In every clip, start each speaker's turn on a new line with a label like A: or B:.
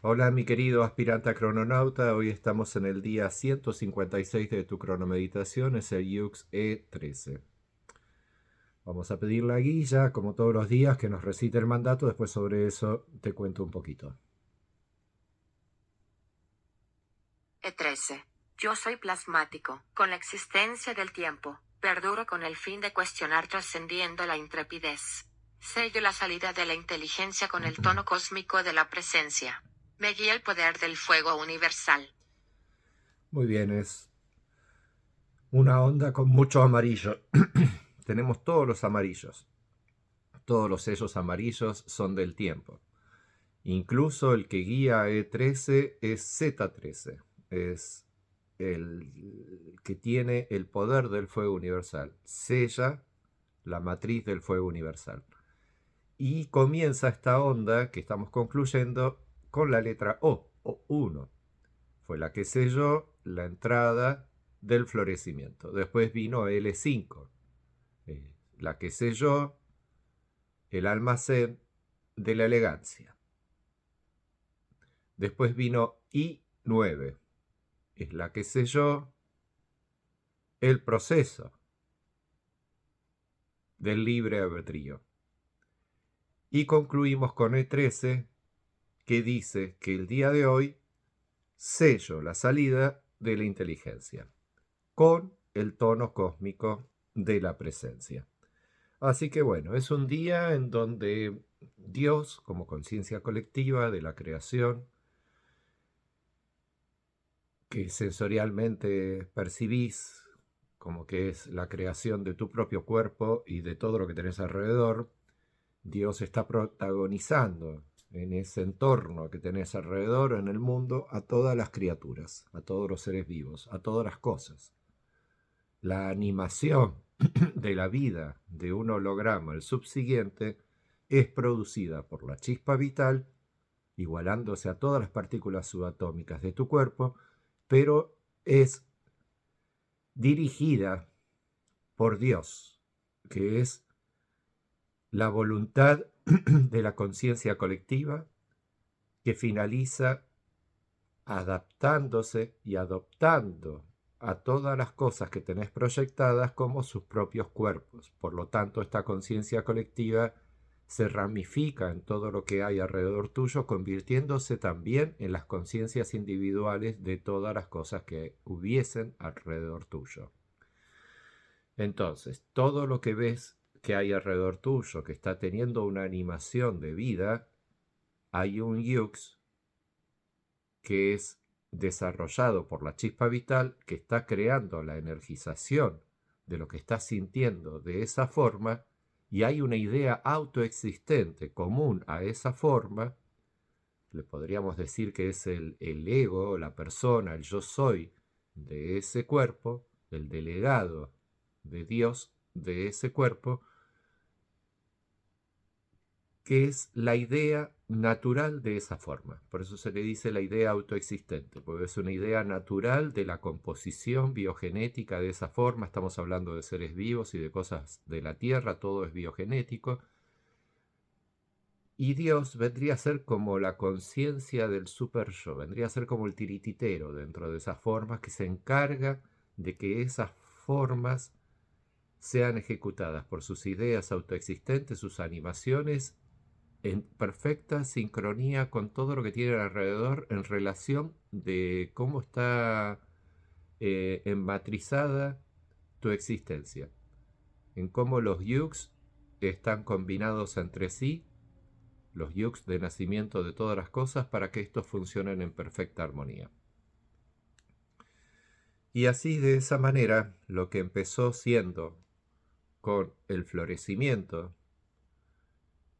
A: Hola mi querido aspirante a crononauta, hoy estamos en el día 156 de tu cronomeditación, es el Yux E13. Vamos a pedir la guía, como todos los días, que nos recite el mandato, después sobre eso te cuento un poquito.
B: E13. Yo soy plasmático, con la existencia del tiempo, perduro con el fin de cuestionar trascendiendo la intrepidez. Sello la salida de la inteligencia con el tono cósmico de la presencia. Me guía el poder del fuego universal.
A: Muy bien, es una onda con mucho amarillo. Tenemos todos los amarillos. Todos los sellos amarillos son del tiempo. Incluso el que guía E13 es Z13. Es el que tiene el poder del fuego universal. Sella la matriz del fuego universal. Y comienza esta onda que estamos concluyendo con la letra o 1. Fue la que selló la entrada del florecimiento. Después vino L5, la que selló el almacén de la elegancia. Después vino I9, es la que selló el proceso del libre albedrío. Y concluimos con E13, que dice que el día de hoy sello la salida de la inteligencia con el tono cósmico de la presencia. Así que bueno, es un día en donde Dios, como conciencia colectiva de la creación, que sensorialmente percibís como que es la creación de tu propio cuerpo y de todo lo que tenés alrededor, Dios está protagonizando en ese entorno que tenés alrededor, en el mundo, a todas las criaturas, a todos los seres vivos, a todas las cosas. La animación de la vida de un holograma, el subsiguiente, es producida por la chispa vital, igualándose a todas las partículas subatómicas de tu cuerpo, pero es dirigida por Dios, que es la voluntad de la conciencia colectiva que finaliza adaptándose y adoptando a todas las cosas que tenés proyectadas como sus propios cuerpos. Por lo tanto, esta conciencia colectiva se ramifica en todo lo que hay alrededor tuyo, convirtiéndose también en las conciencias individuales de todas las cosas que hubiesen alrededor tuyo. Entonces, todo lo que ves que hay alrededor tuyo, que está teniendo una animación de vida, hay un yux que es desarrollado por la chispa vital que está creando la energización de lo que estás sintiendo de esa forma, y hay una idea autoexistente común a esa forma. Le podríamos decir que es el ego, la persona, el yo soy de ese cuerpo, el delegado de Dios de ese cuerpo, que es la idea natural de esa forma. Por eso se le dice la idea autoexistente, porque es una idea natural de la composición biogenética de esa forma. Estamos hablando de seres vivos y de cosas de la Tierra, todo es biogenético. Y Dios vendría a ser como la conciencia del super yo, vendría a ser como el tirititero dentro de esas formas que se encarga de que esas formas sean ejecutadas por sus ideas autoexistentes, sus animaciones en perfecta sincronía con todo lo que tiene alrededor en relación de cómo está enmatrizada tu existencia, en cómo los yux están combinados entre sí, los yux de nacimiento de todas las cosas, para que estos funcionen en perfecta armonía. Y así, de esa manera, lo que empezó siendo con el florecimiento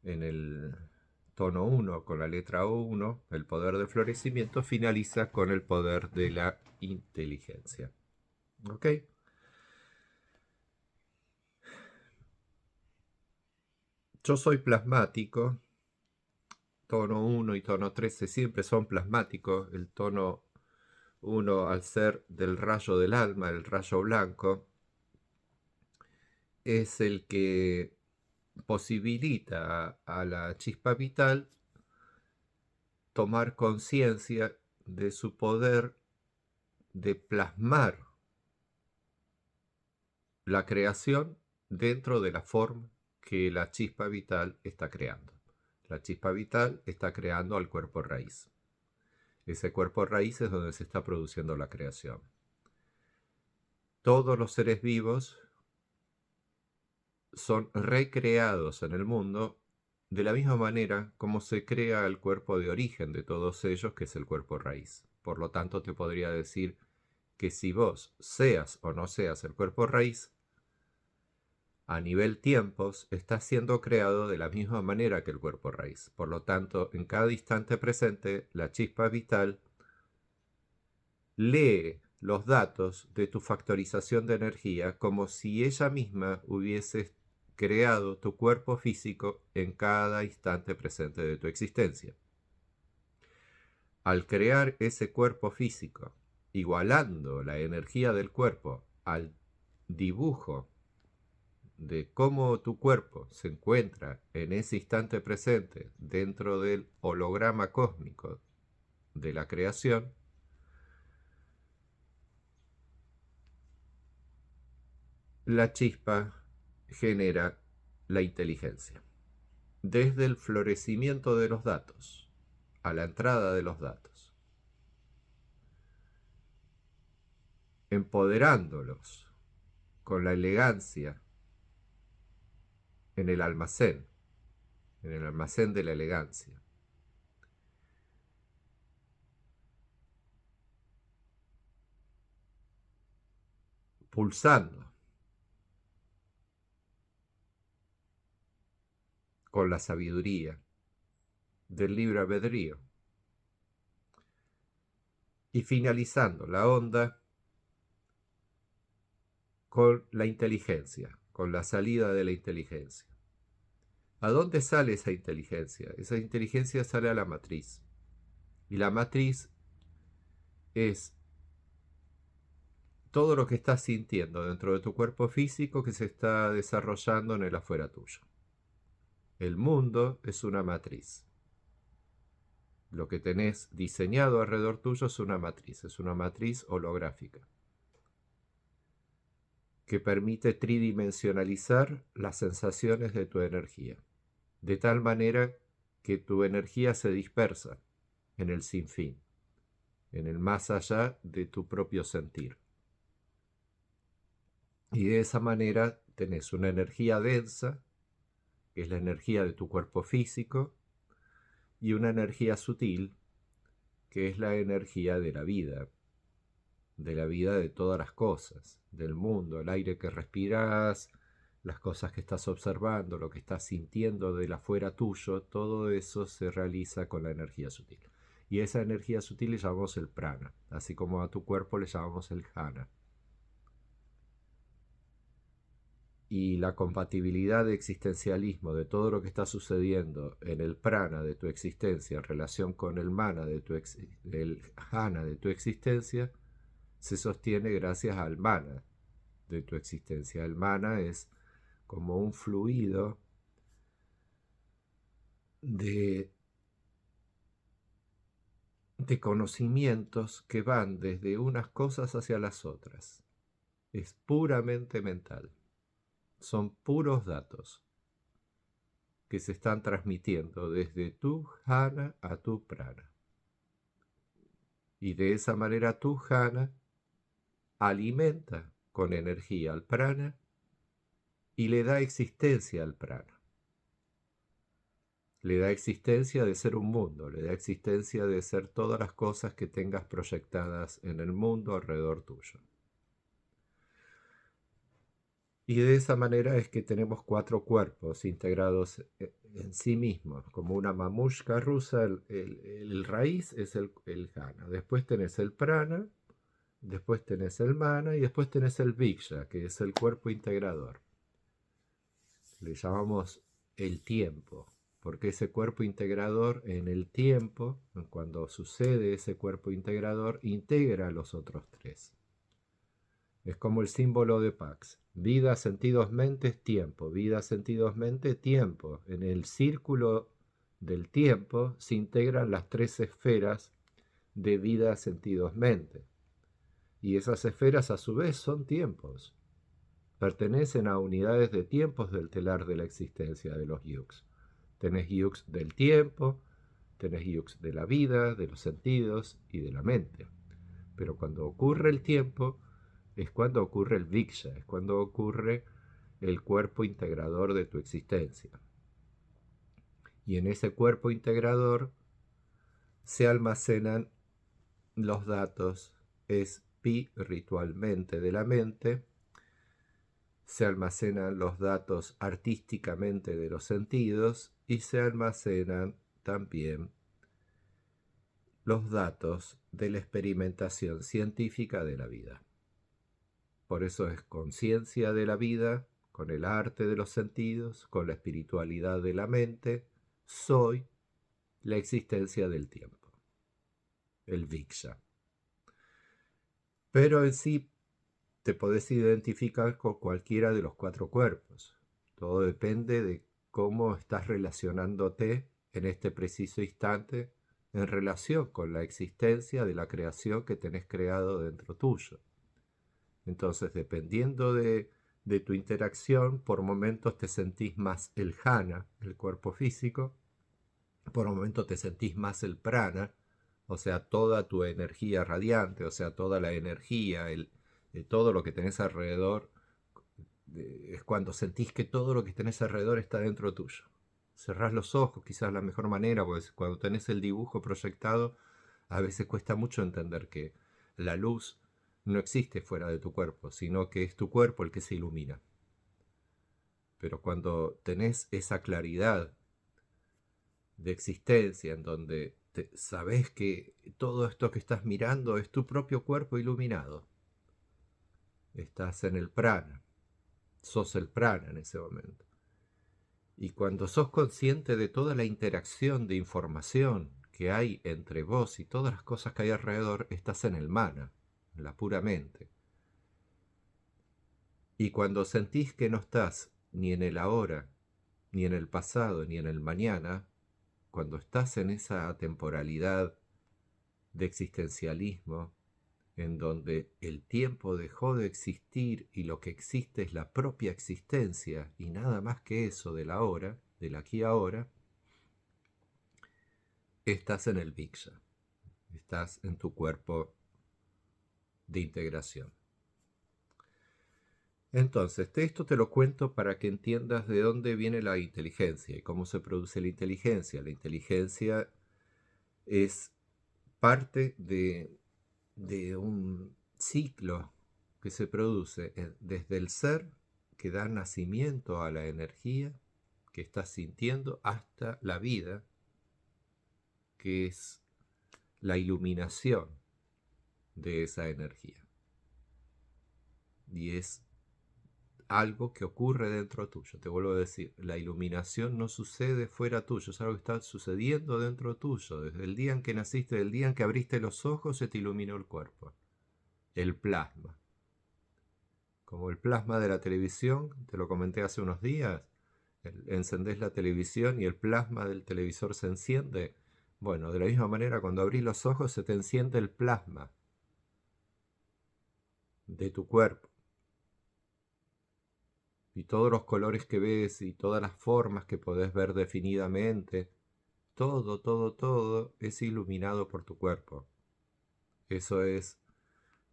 A: en el tono 1 con la letra O1, el poder del florecimiento, finaliza con el poder de la inteligencia. ¿Ok? Yo soy plasmático, tono 1 y tono 13 siempre son plasmáticos. El tono 1, al ser del rayo del alma, el rayo blanco, es el que posibilita a la chispa vital tomar conciencia de su poder de plasmar la creación dentro de la forma que la chispa vital está creando. La chispa vital está creando al cuerpo raíz. Ese cuerpo raíz es donde se está produciendo la creación. Todos los seres vivos son recreados en el mundo de la misma manera como se crea el cuerpo de origen de todos ellos, que es el cuerpo raíz. Por lo tanto, te podría decir que si vos seas o no seas el cuerpo raíz, a nivel tiempos está siendo creado de la misma manera que el cuerpo raíz. Por lo tanto, en cada instante presente, la chispa vital lee los datos de tu factorización de energía como si ella misma hubiese creado tu cuerpo físico en cada instante presente de tu existencia. Al crear ese cuerpo físico, igualando la energía del cuerpo al dibujo de cómo tu cuerpo se encuentra en ese instante presente dentro del holograma cósmico de la creación, la chispa genera la inteligencia. Desde el florecimiento de los datos a la entrada de los datos, empoderándolos con la elegancia en el almacén de la elegancia. Pulsando con la sabiduría del libre albedrío y finalizando la onda con la inteligencia, con la salida de la inteligencia. ¿A dónde sale esa inteligencia? Esa inteligencia sale a la matriz. Y la matriz es todo lo que estás sintiendo dentro de tu cuerpo físico que se está desarrollando en el afuera tuyo. El mundo es una matriz. Lo que tenés diseñado alrededor tuyo es una matriz holográfica, que permite tridimensionalizar las sensaciones de tu energía, de tal manera que tu energía se dispersa en el sinfín, en el más allá de tu propio sentir. Y de esa manera tenés una energía densa, que es la energía de tu cuerpo físico, y una energía sutil, que es la energía de la vida de todas las cosas, del mundo, el aire que respiras, las cosas que estás observando, lo que estás sintiendo del afuera tuyo, todo eso se realiza con la energía sutil. Y esa energía sutil le llamamos el prana, así como a tu cuerpo le llamamos el jhana. Y la compatibilidad de existencialismo de todo lo que está sucediendo en el prana de tu existencia en relación con el mana del jhana de tu existencia se sostiene gracias al mana de tu existencia. El mana es como un fluido de conocimientos que van desde unas cosas hacia las otras. Es puramente mental. Son puros datos que se están transmitiendo desde tu jhana a tu prana. Y de esa manera tu jhana alimenta con energía al prana y le da existencia al prana. Le da existencia de ser un mundo, le da existencia de ser todas las cosas que tengas proyectadas en el mundo alrededor tuyo. Y de esa manera es que tenemos 4 cuerpos integrados en sí mismos, como una mamushka rusa. El raíz es el jhana, después tenés el prana, después tenés el mana y después tenés el viksha, que es el cuerpo integrador. Le llamamos el tiempo, porque ese cuerpo integrador en el tiempo, cuando sucede ese cuerpo integrador, integra a los otros 3. Es como el símbolo de Pax. Vida, sentidos, mente, tiempo. Vida, sentidos, mente, tiempo. En el círculo del tiempo se integran las tres esferas de vida, sentidos, mente. Y esas esferas a su vez son tiempos. Pertenecen a unidades de tiempos del telar de la existencia de los yugs. Tenés yugs del tiempo, tenés yugs de la vida, de los sentidos y de la mente. Pero cuando ocurre el tiempo, es cuando ocurre el Viksha, es cuando ocurre el cuerpo integrador de tu existencia. Y en ese cuerpo integrador se almacenan los datos espiritualmente de la mente, se almacenan los datos artísticamente de los sentidos y se almacenan también los datos de la experimentación científica de la vida. Por eso es conciencia de la vida, con el arte de los sentidos, con la espiritualidad de la mente, soy la existencia del tiempo, el Viksha. Pero en sí te podés identificar con cualquiera de los cuatro cuerpos. Todo depende de cómo estás relacionándote en este preciso instante en relación con la existencia de la creación que tenés creado dentro tuyo. Entonces, dependiendo de tu interacción, por momentos te sentís más el jhana, el cuerpo físico, por momentos te sentís más el prana, o sea, toda tu energía radiante, o sea, toda la energía, todo lo que tenés alrededor, es cuando sentís que todo lo que tenés alrededor está dentro tuyo. Cerrás los ojos, quizás la mejor manera, porque cuando tenés el dibujo proyectado, a veces cuesta mucho entender que la luz no existe fuera de tu cuerpo, sino que es tu cuerpo el que se ilumina. Pero cuando tenés esa claridad de existencia en donde sabés que todo esto que estás mirando es tu propio cuerpo iluminado, estás en el prana, sos el prana en ese momento. Y cuando sos consciente de toda la interacción de información que hay entre vos y todas las cosas que hay alrededor, estás en el mana, en la pura mente. Y cuando sentís que no estás ni en el ahora, ni en el pasado, ni en el mañana, cuando estás en esa temporalidad de existencialismo, en donde el tiempo dejó de existir y lo que existe es la propia existencia y nada más que eso del ahora, del aquí ahora, estás en el Viksha, estás en tu cuerpo de integración. Entonces, esto te lo cuento para que entiendas de dónde viene la inteligencia y cómo se produce la inteligencia. La inteligencia es parte de un ciclo que se produce desde el ser que da nacimiento a la energía que estás sintiendo hasta la vida, que es la iluminación de esa energía. Y es algo que ocurre dentro tuyo. Te vuelvo a decir, la iluminación no sucede fuera tuyo, es algo que está sucediendo dentro tuyo. Desde el día en que naciste, el día en que abriste los ojos, se te iluminó el cuerpo. El plasma. Como el plasma de la televisión, te lo comenté hace unos días, encendés la televisión y el plasma del televisor se enciende. Bueno, de la misma manera, cuando abrís los ojos se te enciende el plasma de tu cuerpo. Y todos los colores que ves y todas las formas que podés ver definidamente, todo es iluminado por tu cuerpo. Eso es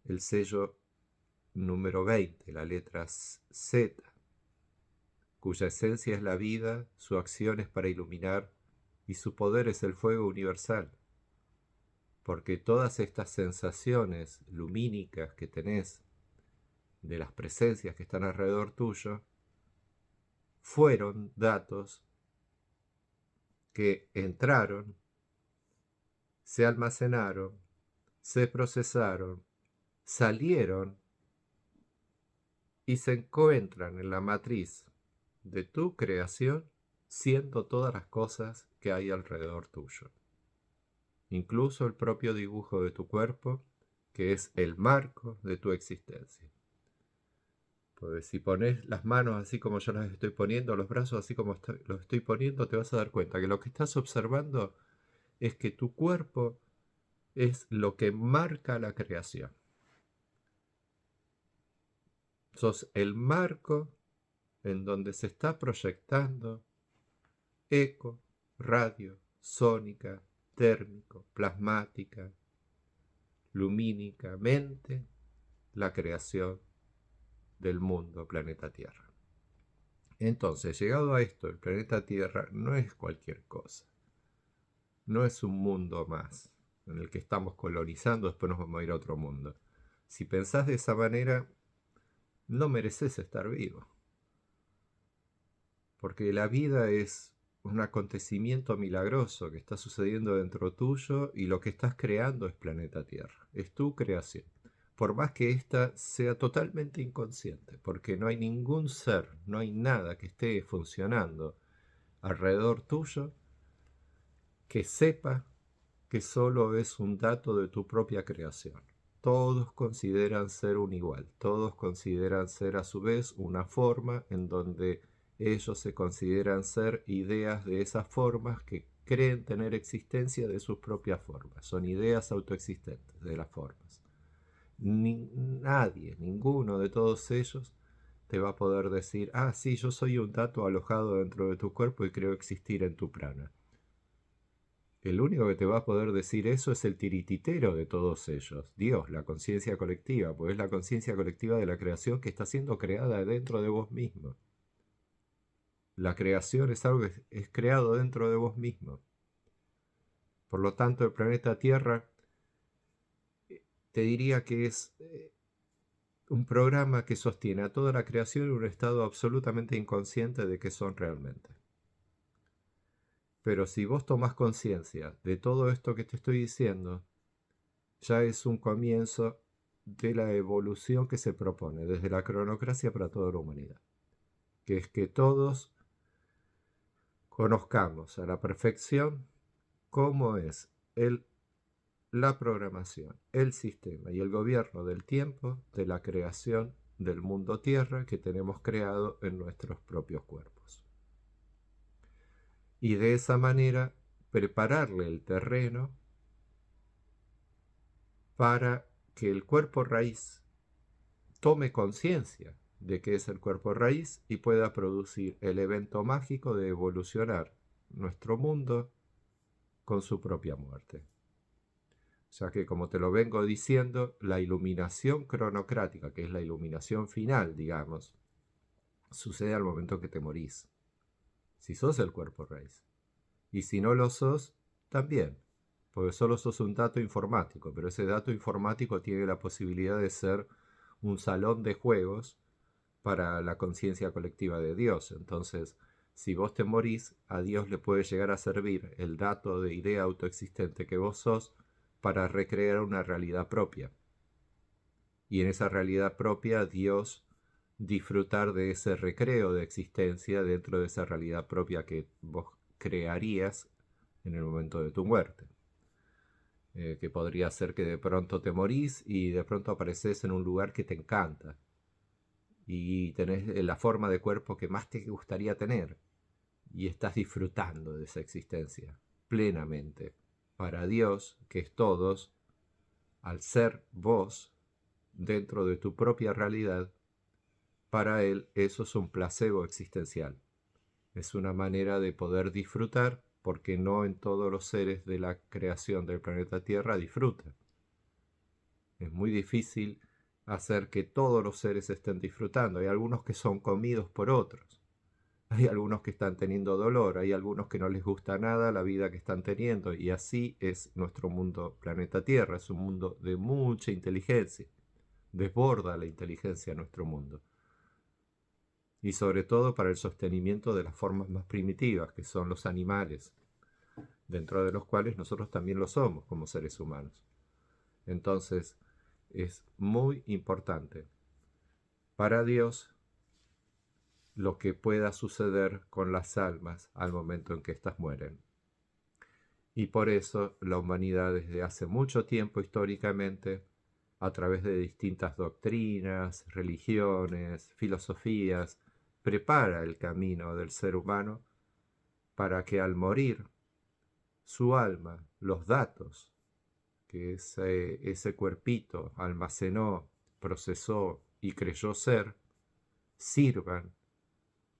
A: el sello número 20, la letra Z, cuya esencia es la vida, su acción es para iluminar y su poder es el fuego universal. Porque todas estas sensaciones lumínicas que tenés de las presencias que están alrededor tuyo fueron datos que entraron, se almacenaron, se procesaron, salieron y se encuentran en la matriz de tu creación, siendo todas las cosas que hay alrededor tuyo. Incluso el propio dibujo de tu cuerpo, que es el marco de tu existencia. Porque si pones las manos así como yo las estoy poniendo, los brazos así como los estoy poniendo, te vas a dar cuenta que lo que estás observando es que tu cuerpo es lo que marca la creación. Sos el marco en donde se está proyectando eco, radio, sónica, térmico, plasmática, lumínicamente la creación del mundo planeta Tierra. Entonces, llegado a esto, el planeta Tierra no es cualquier cosa. No es un mundo más en el que estamos colonizando, después nos vamos a ir a otro mundo. Si pensás de esa manera, no mereces estar vivo. Porque la vida es un acontecimiento milagroso que está sucediendo dentro tuyo y lo que estás creando es planeta Tierra. Es tu creación. Por más que ésta sea totalmente inconsciente, porque no hay ningún ser, no hay nada que esté funcionando alrededor tuyo que sepa que solo es un dato de tu propia creación. Todos consideran ser un igual, todos consideran ser a su vez una forma en donde ellos se consideran ser ideas de esas formas que creen tener existencia de sus propias formas. Son ideas autoexistentes de las formas. Nadie, ninguno de todos ellos te va a poder decir, ah, sí, yo soy un dato alojado dentro de tu cuerpo y creo existir en tu plana. El único que te va a poder decir eso es el tirititero de todos ellos, Dios, la conciencia colectiva, pues es la conciencia colectiva de la creación que está siendo creada dentro de vos mismo. La creación es algo que es creado dentro de vos mismo. Por lo tanto, el planeta Tierra te diría que es un programa que sostiene a toda la creación en un estado absolutamente inconsciente de qué son realmente. Pero si vos tomás conciencia de todo esto que te estoy diciendo, ya es un comienzo de la evolución que se propone desde la cronocracia para toda la humanidad, que es que todos conozcamos a la perfección cómo es la programación, el sistema y el gobierno del tiempo de la creación del mundo Tierra que tenemos creado en nuestros propios cuerpos. Y de esa manera prepararle el terreno para que el cuerpo raíz tome conciencia de que es el cuerpo raíz y pueda producir el evento mágico de evolucionar nuestro mundo con su propia muerte. Ya que, como te lo vengo diciendo, la iluminación cronocrática, que es la iluminación final, digamos, sucede al momento que te morís. Si sos el cuerpo raíz. Y si no lo sos, también. Porque solo sos un dato informático, pero ese dato informático tiene la posibilidad de ser un salón de juegos para la conciencia colectiva de Dios. Entonces, si vos te morís, a Dios le puede llegar a servir el dato de idea autoexistente que vos sos para recrear una realidad propia. Y en esa realidad propia, Dios disfrutar de ese recreo de existencia dentro de esa realidad propia que vos crearías en el momento de tu muerte. Que podría ser que de pronto te morís y de pronto apareces en un lugar que te encanta y tenés la forma de cuerpo que más te gustaría tener y estás disfrutando de esa existencia plenamente. Para Dios, que es todos, al ser vos dentro de tu propia realidad, para Él eso es un placebo existencial. Es una manera de poder disfrutar porque no en todos los seres de la creación del planeta Tierra disfrutan. Es muy difícil hacer que todos los seres estén disfrutando. Hay algunos que son comidos por otros. Hay algunos que están teniendo dolor. Hay algunos que no les gusta nada la vida que están teniendo. Y así es nuestro mundo planeta Tierra. Es un mundo de mucha inteligencia. Desborda la inteligencia nuestro mundo. Y sobre todo para el sostenimiento de las formas más primitivas, que son los animales, dentro de los cuales nosotros también lo somos como seres humanos. Entonces, es muy importante para Dios lo que pueda suceder con las almas al momento en que éstas mueren. Y por eso la humanidad desde hace mucho tiempo históricamente a través de distintas doctrinas, religiones, filosofías, prepara el camino del ser humano para que al morir su alma, los datos que ese cuerpito almacenó, procesó y creyó ser, sirvan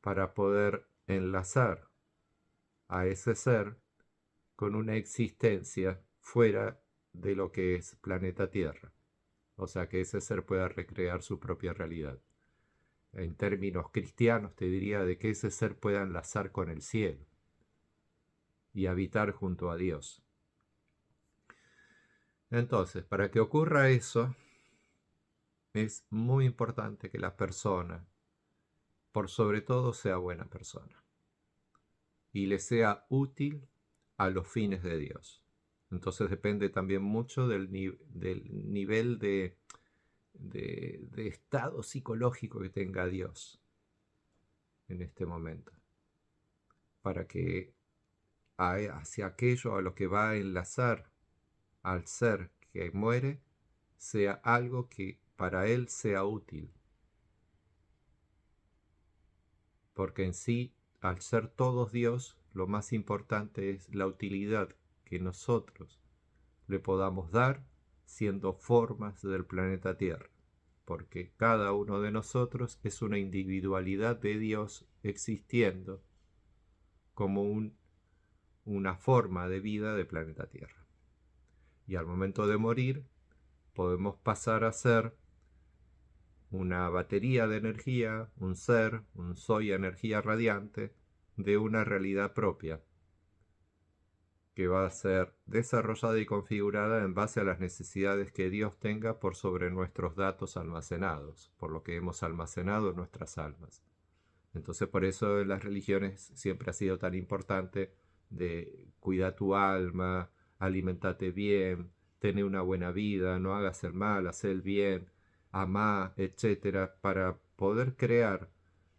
A: para poder enlazar a ese ser con una existencia fuera de lo que es planeta Tierra. O sea, que ese ser pueda recrear su propia realidad. En términos cristianos te diría de que ese ser pueda enlazar con el cielo y habitar junto a Dios. Entonces, para que ocurra eso, es muy importante que la persona, por sobre todo, sea buena persona y le sea útil a los fines de Dios. Entonces depende también mucho del nivel de estado psicológico que tenga Dios en este momento, para que hacia aquello a lo que va a enlazar al ser que muere sea algo que para él sea útil, porque en sí, al ser todos Dios, lo más importante es la utilidad que nosotros le podamos dar siendo formas del planeta Tierra, porque cada uno de nosotros es una individualidad de Dios existiendo como una forma de vida de planeta Tierra. Y al momento de morir, podemos pasar a ser una batería de energía, un ser, un soy energía radiante de una realidad propia, que va a ser desarrollada y configurada en base a las necesidades que Dios tenga por sobre nuestros datos almacenados, por lo que hemos almacenado en nuestras almas. Entonces por eso en las religiones siempre ha sido tan importante de cuida tu alma, alimentate bien, tener una buena vida, no hagas el mal, haz el bien, amá, etcétera, para poder crear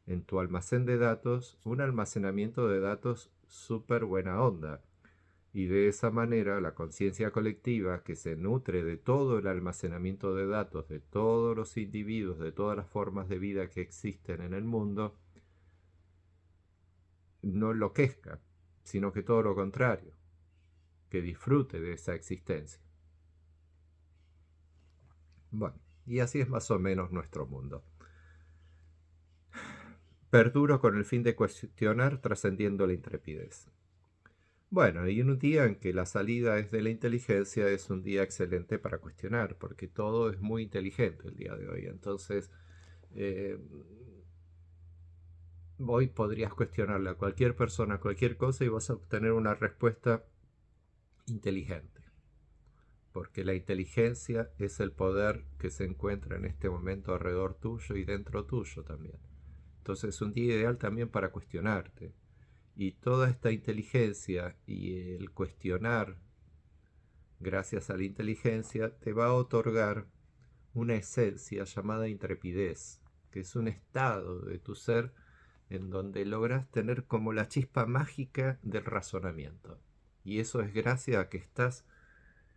A: en tu almacén de datos un almacenamiento de datos súper buena onda. Y de esa manera la conciencia colectiva, que se nutre de todo el almacenamiento de datos de todos los individuos, de todas las formas de vida que existen en el mundo, no enloquezca, sino que todo lo contrario, que disfrute de esa existencia. Bueno, y así es más o menos nuestro mundo. Perduro con el fin de cuestionar, trascendiendo la intrepidez. Bueno, y en un día en que la salida es de la inteligencia, es un día excelente para cuestionar, porque todo es muy inteligente el día de hoy. Entonces, hoy podrías cuestionarle a cualquier persona cualquier cosa y vas a obtener una respuesta inteligente. Porque la inteligencia es el poder que se encuentra en este momento alrededor tuyo y dentro tuyo también. Entonces es un día ideal también para cuestionarte. Y toda esta inteligencia y el cuestionar, gracias a la inteligencia, te va a otorgar una esencia llamada intrepidez, que es un estado de tu ser en donde logras tener como la chispa mágica del razonamiento. Y eso es gracias a que estás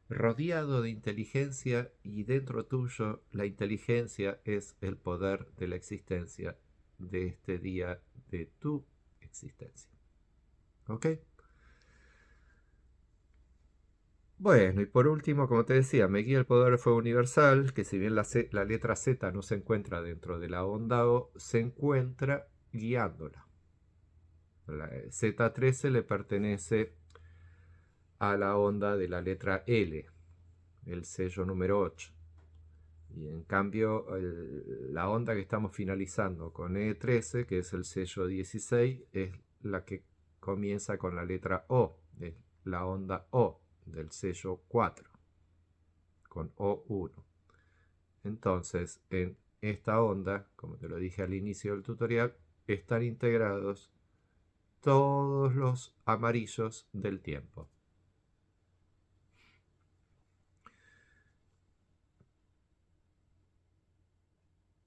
A: rodeado de inteligencia y dentro tuyo la inteligencia es el poder de la existencia de este día de tu existencia. ¿Ok? Bueno, y por último, como te decía, me guía el poder del fuego universal, que si bien la letra Z no se encuentra dentro de la onda O, se encuentra guiándola. La Z13 le pertenece a la onda de la letra L, el sello número 8. Y en cambio, la onda que estamos finalizando con E13, que es el sello 16, es la que comienza con la letra O, es la onda O del sello 4, con O1. Entonces, en esta onda, como te lo dije al inicio del tutorial, están integrados todos los amarillos del tiempo.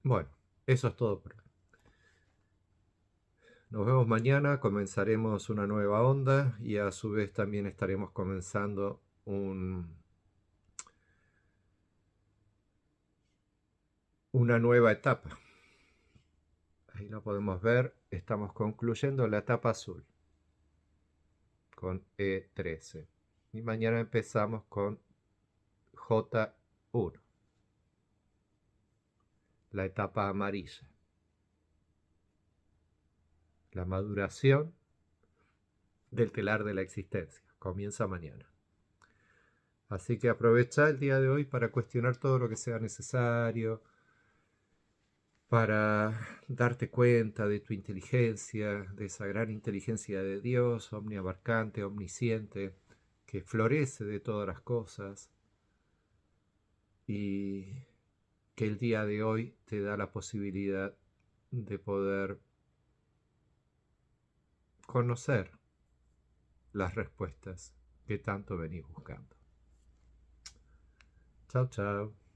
A: Bueno, eso es todo por hoy. Nos vemos mañana, comenzaremos una nueva onda y a su vez también estaremos comenzando una nueva etapa. Ahí lo podemos ver, estamos concluyendo la etapa azul con E13 y mañana empezamos con J1, la etapa amarilla, la maduración del telar de la existencia. Comienza mañana. Así que aprovecha el día de hoy para cuestionar todo lo que sea necesario, para darte cuenta de tu inteligencia, de esa gran inteligencia de Dios, omniabarcante, omnisciente, que florece de todas las cosas y que el día de hoy te da la posibilidad de poder conocer las respuestas que tanto venís buscando. Chao, chao.